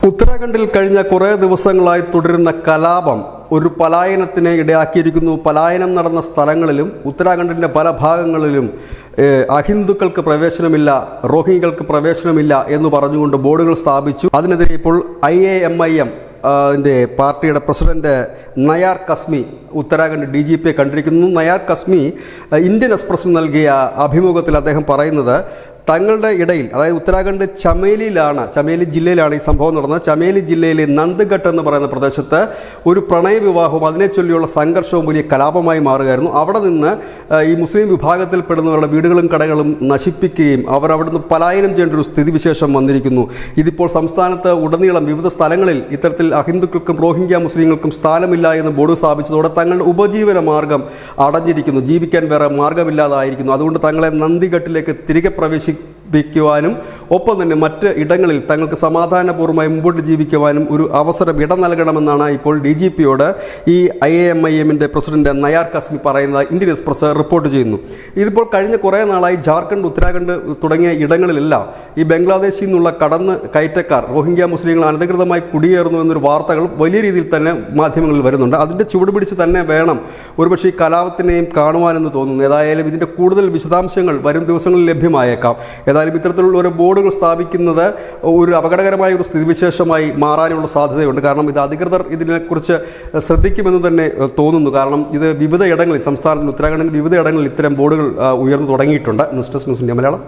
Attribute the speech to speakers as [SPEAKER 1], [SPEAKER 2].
[SPEAKER 1] ഉത്തരാഖണ്ഡിൽ കഴിഞ്ഞ കുറേ ദിവസങ്ങളായി തുടരുന്ന കലാപം ഒരു പലായനത്തിന് ഇടയാക്കിയിരിക്കുന്നു. പലായനം നടന്ന സ്ഥലങ്ങളിലും ഉത്തരാഖണ്ഡിൻ്റെ പല ഭാഗങ്ങളിലും അഹിന്ദുക്കൾക്ക് പ്രവേശനമില്ല, റോഹിംഗ്യകൾക്ക് പ്രവേശനമില്ല എന്ന് പറഞ്ഞുകൊണ്ട് ബോർഡുകൾ സ്ഥാപിച്ചു. അതിനെതിരെ ഇപ്പോൾ IAMIM പാർട്ടിയുടെ പ്രസിഡന്റ് നയാർ കസ്മി ഉത്തരാഖണ്ഡ് DGP കണ്ടിരിക്കുന്നു. നയാർ കസ്മി ഇന്ത്യൻ എക്സ്പ്രസിന് നൽകിയ അഭിമുഖത്തിൽ അദ്ദേഹം പറയുന്നത്, തങ്ങളുടെ ഇടയിൽ, അതായത് ഉത്തരാഖണ്ഡ് ചമേലി ജില്ലയിലാണ് ഈ സംഭവം നടന്നത്. ചമേലി ജില്ലയിലെ നന്ദ്ഘട്ട് എന്ന് പറയുന്ന പ്രദേശത്ത് ഒരു പ്രണയ വിവാഹവും അതിനെ ചൊല്ലിയുള്ള സംഘർഷവും വലിയ കലാപമായി മാറുകയായിരുന്നു. അവിടെ നിന്ന് ഈ മുസ്ലിം വിഭാഗത്തിൽപ്പെടുന്നവരുടെ വീടുകളും കടകളും നശിപ്പിക്കുകയും അവർ അവിടുന്ന് പലായനം ചെയ്യേണ്ട ഒരു സ്ഥിതിവിശേഷം വന്നിരിക്കുന്നു. ഇതിപ്പോൾ സംസ്ഥാനത്ത് ഉടനീളം വിവിധ സ്ഥലങ്ങളിൽ ഇത്തരത്തിൽ അഹിന്ദുക്കൾക്കും റോഹിംഗ്യ മുസ്ലിങ്ങൾക്കും സ്ഥാനമില്ല എന്ന് ബോർഡ് സ്ഥാപിച്ചതോടെ തങ്ങളുടെ ഉപജീവന മാർഗം അടഞ്ഞിരിക്കുന്നു. ജീവിക്കാൻ വേറെ മാർഗമില്ലാതായിരിക്കുന്നു. അതുകൊണ്ട് തങ്ങളെ നന്ദിഘട്ടിലേക്ക് തിരികെ പ്രവേശിപ്പിക്കുവാനും ഒപ്പം തന്നെ മറ്റ് ഇടങ്ങളിൽ തങ്ങൾക്ക് സമാധാനപൂർവ്വമായി മുമ്പോട്ട് ജീവിക്കുവാനും ഒരു അവസരം ഇടം നൽകണമെന്നാണ് ഇപ്പോൾ DGPയോട് ഈ IAMIM പ്രസിഡന്റ് നയാർ കസ്മി പറയുന്നത് ഇന്ത്യൻ എക്സ്പ്രസ് റിപ്പോർട്ട് ചെയ്യുന്നു. ഇതിപ്പോൾ കഴിഞ്ഞ കുറേ നാളായി ജാർഖണ്ഡ്, ഉത്തരാഖണ്ഡ് തുടങ്ങിയ ഇടങ്ങളിലെല്ലാം ഈ ബംഗ്ലാദേശിൽ നിന്നുള്ള കടന്ന് കയറ്റക്കാർ, റോഹിംഗ്യ മുസ്ലിങ്ങൾ അനധികൃതമായി കുടിയേറുന്നു എന്നൊരു വാർത്തകൾ വലിയ രീതിയിൽ തന്നെ മാധ്യമങ്ങളിൽ വരുന്നുണ്ട്. അതിൻ്റെ ചുവട് പിടിച്ച് തന്നെ വേണം ഒരുപക്ഷെ ഈ കലാപത്തിനെയും കാണുവാനെന്ന് തോന്നുന്നു. ഏതായാലും ഇതിൻ്റെ കൂടുതൽ വിശദാംശങ്ങൾ വരും ദിവസങ്ങളിൽ ലഭ്യമായേക്കാം. ഏതായാലും ഇത്തരത്തിലുള്ള ഒരു ബോർഡുകൾ സ്ഥാപിക്കുന്നത് ഒരു അപകടകരമായ ഒരു സ്ഥിതിവിശേഷമായി മാറാനുള്ള സാധ്യതയുണ്ട്. കാരണം ഇത് അധികൃതർ ഇതിനെക്കുറിച്ച് ശ്രദ്ധിക്കുമെന്ന് തന്നെ തോന്നുന്നു. കാരണം ഇത് വിവിധ ഇടങ്ങളിൽ, സംസ്ഥാനത്തിന് ഉത്തരാഖണ്ഡിൽ വിവിധ ഇടങ്ങളിൽ ഇത്തരം ബോർഡുകൾ ഉയർന്നു തുടങ്ങിയിട്ടുണ്ട്. News desk news India Malayalam.